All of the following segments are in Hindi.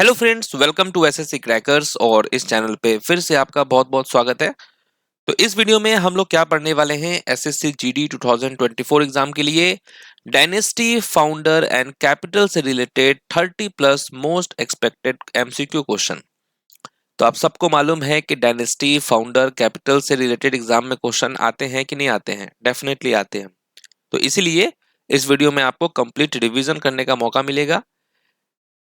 Hello friends, welcome to SSC crackers. और इस चैनल पे फिर से आपका बहुत बहुत स्वागत है। तो इस वीडियो में हम लोग क्या पढ़ने वाले हैं, एसएससी जीडी 2024 एग्जाम के लिए डायनेस्टी, फाउंडर एंड कैपिटल से related 30 plus most expected MCQ question. तो आप सबको मालूम है कि डायनेस्टी, फाउंडर, कैपिटल से रिलेटेड एग्जाम में क्वेश्चन आते हैं कि नहीं आते हैं, डेफिनेटली आते हैं। तो इसीलिए इस वीडियो में आपको कंप्लीट रिवीजन करने का मौका मिलेगा,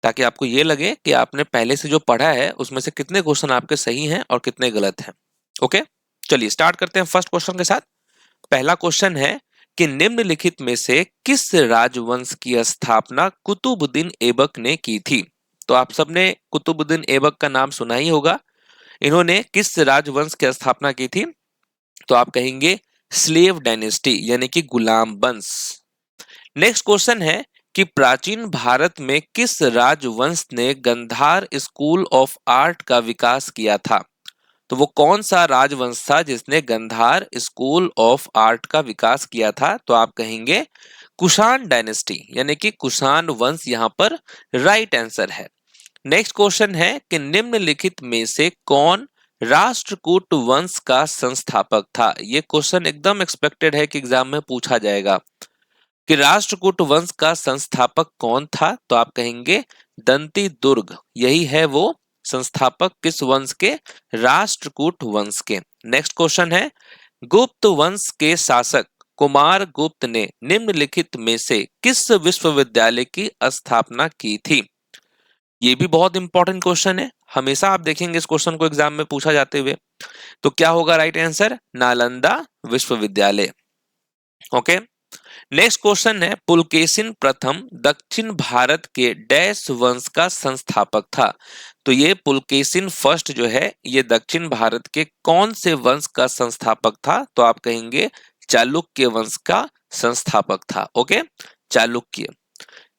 ताकि आपको ये लगे कि आपने पहले से जो पढ़ा है उसमें से कितने क्वेश्चन आपके सही हैं और कितने गलत हैं। ओके, चलिए स्टार्ट करते हैं फर्स्ट क्वेश्चन के साथ। पहला क्वेश्चन है कि निम्नलिखित में से किस राजवंश की स्थापना कुतुबुद्दीन ऐबक ने की थी। तो आप सबने कुतुबुद्दीन ऐबक का नाम सुना ही होगा। इन्होंने किस राजवंश की स्थापना की थी? तो आप कहेंगे स्लेव डायनेस्टी, यानी कि गुलाम वंश। नेक्स्ट क्वेश्चन है कि प्राचीन भारत में किस राजवंश ने गंधार स्कूल ऑफ आर्ट का विकास किया था। तो वो कौन सा राजवंश था जिसने गंधार स्कूल ऑफ आर्ट का विकास किया था? तो आप कहेंगे कुषाण डायनेस्टी, यानी कि कुषाण वंश यहाँ पर राइट आंसर है। नेक्स्ट क्वेश्चन है कि निम्नलिखित में से कौन राष्ट्रकूट वंश का संस्थापक था। ये क्वेश्चन एकदम एक्सपेक्टेड है कि एग्जाम में पूछा जाएगा कि राष्ट्रकूट वंश का संस्थापक कौन था। तो आप कहेंगे दंती दुर्ग, यही है वो संस्थापक किस वंश के? राष्ट्रकूट वंश के। नेक्स्ट क्वेश्चन है गुप्त वंश के शासक कुमार गुप्त ने निम्नलिखित में से किस विश्वविद्यालय की स्थापना की थी। ये भी बहुत इंपॉर्टेंट क्वेश्चन है, हमेशा आप देखेंगे इस क्वेश्चन को एग्जाम में पूछा जाते हुए। तो क्या होगा राइट आंसर? नालंदा विश्वविद्यालय। ओके, नेक्स्ट क्वेश्चन है पुलकेशिन प्रथम दक्षिण भारत के डैश वंश का संस्थापक था। तो ये पुलकेशिन फर्स्ट जो है ये दक्षिण भारत के कौन से वंश का संस्थापक था? तो आप कहेंगे चालुक्य वंश का संस्थापक था। ओके, चालुक्य।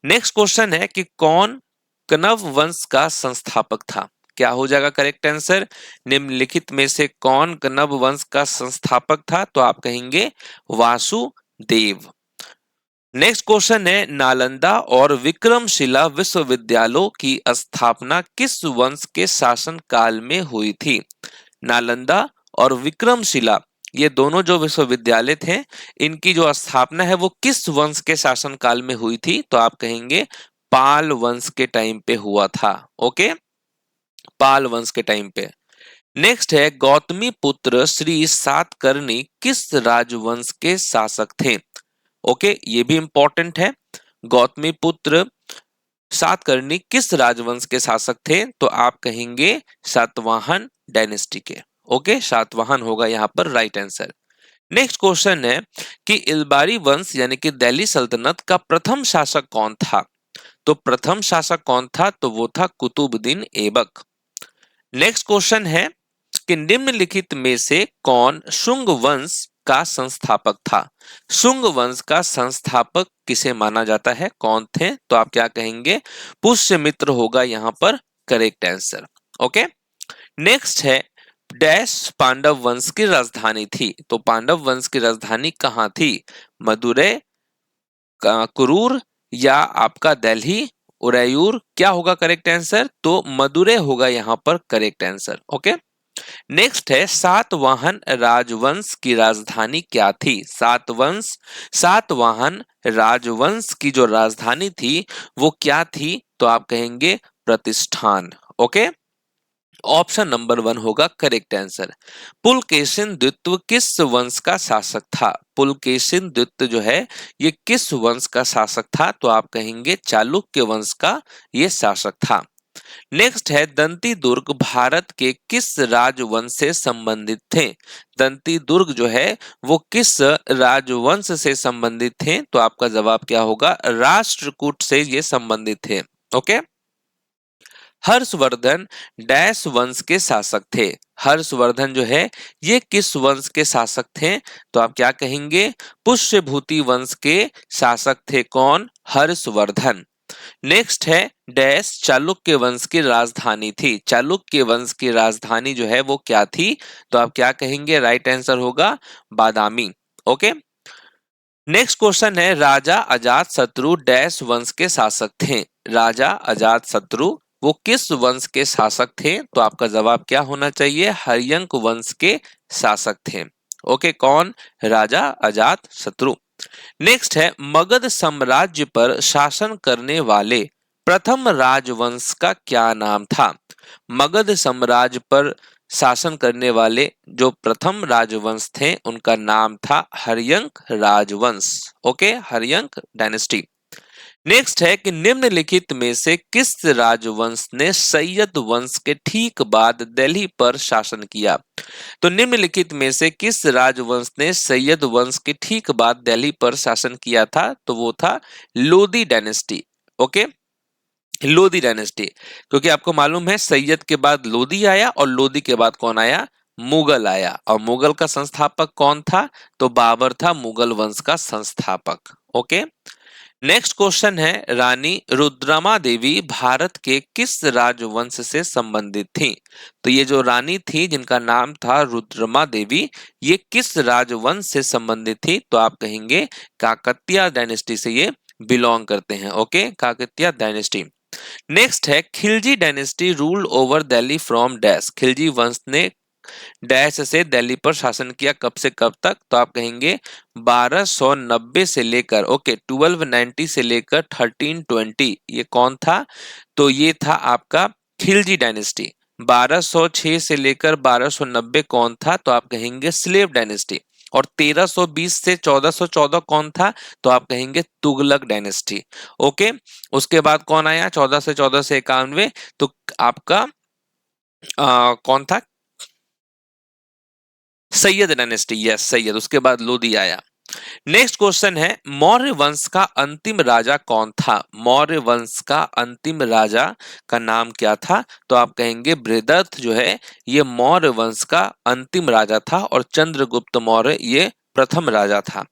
नेक्स्ट क्वेश्चन है कि कौन कण्व वंश का संस्थापक था। क्या हो जाएगा करेक्ट आंसर? निम्नलिखित में से कौन कण्व वंश का संस्थापक था? तो आप कहेंगे वासुदेव। नेक्स्ट क्वेश्चन है नालंदा और विक्रमशिला विश्वविद्यालयों की स्थापना किस वंश के शासन काल में हुई थी। नालंदा और विक्रमशिला, ये दोनों जो विश्वविद्यालय थे, इनकी जो स्थापना है वो किस वंश के शासन काल में हुई थी। तो आप कहेंगे पाल वंश के टाइम पे हुआ था। ओके, पाल वंश के टाइम पे। नेक्स्ट है गौतमी पुत्र श्री सातकर्णी किस राजवंश के शासक थे। ओके, ये भी इंपॉर्टेंट है। गौतमी पुत्र सातकर्णी किस राजवंश के शासक थे? तो आप कहेंगे सातवाहन डायनेस्टी के। ओके, सातवाहन होगा यहाँ पर राइट आंसर। नेक्स्ट क्वेश्चन है कि इल्बारी वंश यानी कि दिल्ली सल्तनत का प्रथम शासक कौन था। तो प्रथम शासक कौन था? तो वो था कुतुबुद्दीन ऐबक। नेक्स्ट क्वेश्चन है कि निम्नलिखित में से कौन शुंग वंश का संस्थापक था। शुंग वंश का संस्थापक किसे माना जाता है, कौन थे? तो आप क्या कहेंगे? पुष्यमित्र होगा यहाँ पर करेक्ट आंसर। ओके, नेक्स्ट है डैश पांडव वंश की राजधानी थी। तो पांडव वंश की राजधानी कहाँ थी? मदुरै, कुरूर या आपका दिल्ली, उरैयूर, क्या होगा करेक्ट आंसर? तो मदुरै होगा यहाँ पर करेक्ट आंसर। ओके, नेक्स्ट है सातवाहन राजवंश की राजधानी क्या थी। सातवाहन राजवंश की जो राजधानी थी वो क्या थी? तो आप कहेंगे प्रतिष्ठान। ओके, ऑप्शन नंबर 1 होगा करेक्ट आंसर। पुलकेशिन द्वितीय किस वंश का शासक था। पुलकेशिन द्वितीय जो है ये किस वंश का शासक था? तो आप कहेंगे चालुक्य वंश का ये शासक था। नेक्स्ट है दंती दुर्ग भारत के किस राजवंश से संबंधित थे। दंती दुर्ग जो है वो किस राजवंश से संबंधित थे? तो आपका जवाब क्या होगा? राष्ट्रकूट से ये संबंधित थे। ओके, हर्षवर्धन डैश वंश के शासक थे। हर्षवर्धन जो है ये किस वंश के शासक थे? तो आप क्या कहेंगे? पुष्यभूति वंश के शासक थे। कौन? हर्षवर्धन। नेक्स्ट है डैश चालुक्य वंश की राजधानी थी। चालुक्य वंश की राजधानी जो है वो क्या थी? तो आप क्या कहेंगे? राइट आंसर होगा बादामी। ओके, नेक्स्ट क्वेश्चन है राजा अजात शत्रु डैश वंश के शासक थे। राजा अजात शत्रु वो किस वंश के शासक थे? तो आपका जवाब क्या होना चाहिए? हर्यंक वंश के शासक थे। ओके, कौन? राजा अजात शत्रु। नेक्स्ट है, मगध साम्राज्य पर शासन करने वाले प्रथम राजवंश का क्या नाम था? मगध साम्राज्य पर शासन करने वाले जो प्रथम राजवंश थे उनका नाम था हर्यंक राजवंश। Okay, Haryanka dynasty. नेक्स्ट है कि निम्नलिखित में से किस राजवंश ने सैयद वंश के ठीक बाद दिल्ली पर शासन किया? तो निम्नलिखित में से किस राजवंश ने सैयद वंश के ठीक बाद दिल्ली पर शासन किया था? तो वो था Lodi dynasty. Okay, Lodi dynasty, क्योंकि आपको मालूम है सैयद के बाद लोदी आया और लोदी के बाद कौन आया? मुगल आया। और मुगल का संस्थापक कौन था? तो बाबर था मुगल वंश का संस्थापक। ओके, नेक्स्ट क्वेश्चन है, रानी रुद्रमा देवी भारत के किस राजवंश से संबंधित थी? तो ये जो रानी थी जिनका नाम था रुद्रमा देवी, ये किस राजवंश से संबंधित थी? तो आप कहेंगे काकतीय डायनेस्टी से ये बिलोंग करते हैं। Okay, Kakatiya dynasty. नेक्स्ट है, Khilji dynasty rule over Delhi from dash. Khilji वंश ने डैश से दिल्ली पर शासन किया, कब से कब तक? तो आप कहेंगे 1290 से लेकर 1290 से लेकर 1320। ये कौन था? तो ये था आपका खिलजी डायनेस्टी। 1206 से लेकर 1290 कौन था? तो आप कहेंगे स्लेव डायनेस्टी। और 1320 से 1414 कौन था? तो आप कहेंगे तुगलक डायनेस्टी। ओके, उसके बाद कौन आया? 14 से 1491, तो आपका कौन था? सैयद डायनेस्टी। यस, सैयद। उसके बाद लोदी आया। नेक्स्ट क्वेश्चन है, मौर्य वंश का अंतिम राजा कौन था? मौर्य वंश का अंतिम राजा का नाम क्या था? तो आप कहेंगे बृहदत्त जो है ये मौर्य वंश का अंतिम राजा था और चंद्रगुप्त मौर्य ये प्रथम राजा था।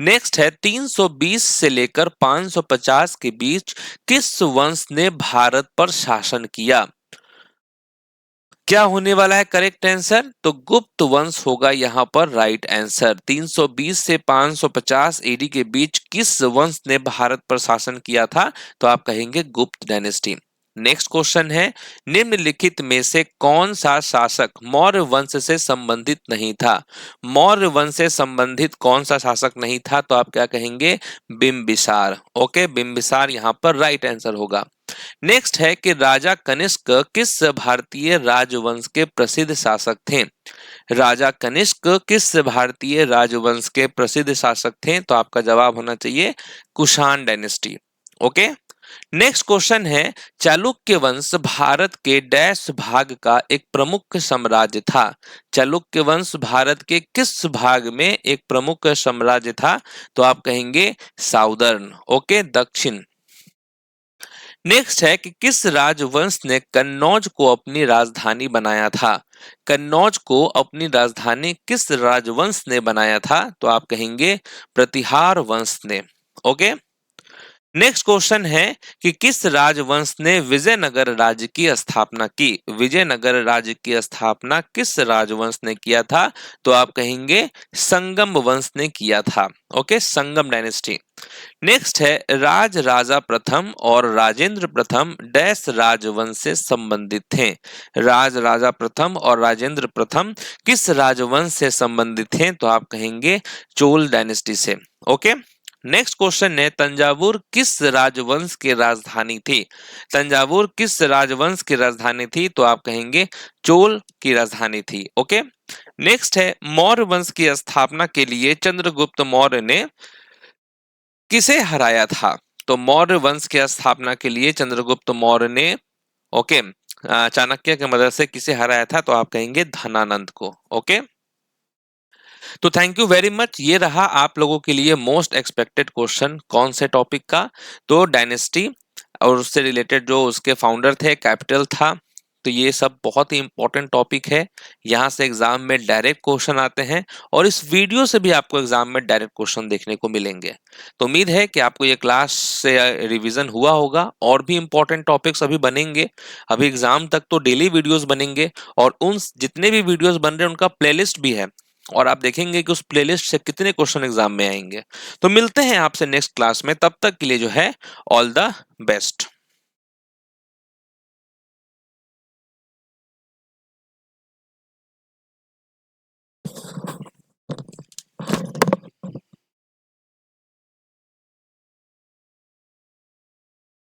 नेक्स्ट है, 320 से लेकर 550 के बीच किस वंश ने भारत पर शासन किया? क्या होने वाला है करेक्ट आंसर? तो गुप्त वंश होगा यहाँ पर राइट आंसर। 320 से 550 एडी के बीच किस वंश ने भारत पर शासन किया था? तो आप कहेंगे गुप्त डायनेस्टी। नेक्स्ट क्वेश्चन है, निम्नलिखित में से कौन सा शासक मौर्य वंश से संबंधित नहीं था? मौर्य वंश से संबंधित कौन सा शासक नहीं था? तो आप क्या कहेंगे? बिंबिसार। ओके, बिंबिसार यहाँ पर राइट आंसर होगा। नेक्स्ट है कि राजा कनिष्क किस भारतीय राजवंश के प्रसिद्ध शासक थे? राजा कनिष्क किस भारतीय राजवंश के प्रसिद्ध शासक थे? तो आपका जवाब होना चाहिए Kushan dynasty. Okay, next question है, चालुक्य वंश भारत के डैश भाग का एक प्रमुख साम्राज्य था? चालुक्य वंश भारत के किस भाग में एक प्रमुख साम्राज्य था? तो आप कहेंगे साउदर्न। ओके, दक्षिण। नेक्स्ट है कि किस राजवंश ने कन्नौज को अपनी राजधानी बनाया था? कन्नौज को अपनी राजधानी किस राजवंश ने बनाया था? तो आप कहेंगे प्रतिहार वंश ने। ओके, नेक्स्ट क्वेश्चन है कि किस राजवंश ने विजयनगर राज्य की स्थापना की? विजयनगर राज्य की स्थापना किस राजवंश ने किया था? तो आप कहेंगे संगम वंश ने किया था। ओके, संगम डायनेस्टी। नेक्स्ट है, राज राजा प्रथम और राजेंद्र प्रथम डैश राजवंश से संबंधित थे? राज राजा प्रथम और राजेंद्र प्रथम किस राजवंश से संबंधित थे? तो आप कहेंगे चोल डायनेस्टी से। ओके, नेक्स्ट क्वेश्चन है, तंजावुर किस राजवंश की राजधानी थी? तंजावुर किस राजवंश की राजधानी थी? तो आप कहेंगे चोल की राजधानी थी। ओके, नेक्स्ट है, मौर्य वंश की स्थापना के लिए चंद्रगुप्त मौर्य ने किसे हराया था? तो मौर्य वंश की स्थापना के लिए चंद्रगुप्त मौर्य ने ओके चाणक्य की मदद से किसे हराया था? तो आप कहेंगे धनानंद को। ओके, तो थैंक यू वेरी मच। ये रहा आप लोगों के लिए मोस्ट एक्सपेक्टेड क्वेश्चन। कौन से टॉपिक का? तो डायनेस्टी और उससे रिलेटेड जो उसके फाउंडर थे, कैपिटल था। तो ये सब बहुत ही इंपॉर्टेंट टॉपिक है। यहाँ से एग्जाम में डायरेक्ट क्वेश्चन आते हैं और इस वीडियो से भी आपको एग्जाम में डायरेक्ट क्वेश्चन देखने को मिलेंगे। तो उम्मीद है कि आपको ये क्लास से रिवीजन हुआ होगा। और भी इंपॉर्टेंट टॉपिक्स अभी बनेंगे। अभी एग्जाम तक तो डेली वीडियोस बनेंगे और उन जितने भी वीडियोस बन रहे हैं उनका प्लेलिस्ट भी है और आप देखेंगे कि उस प्लेलिस्ट से कितने क्वेश्चन एग्जाम में आएंगे। तो मिलते हैं आपसे नेक्स्ट क्लास में, तब तक के लिए जो है ऑल द बेस्ट।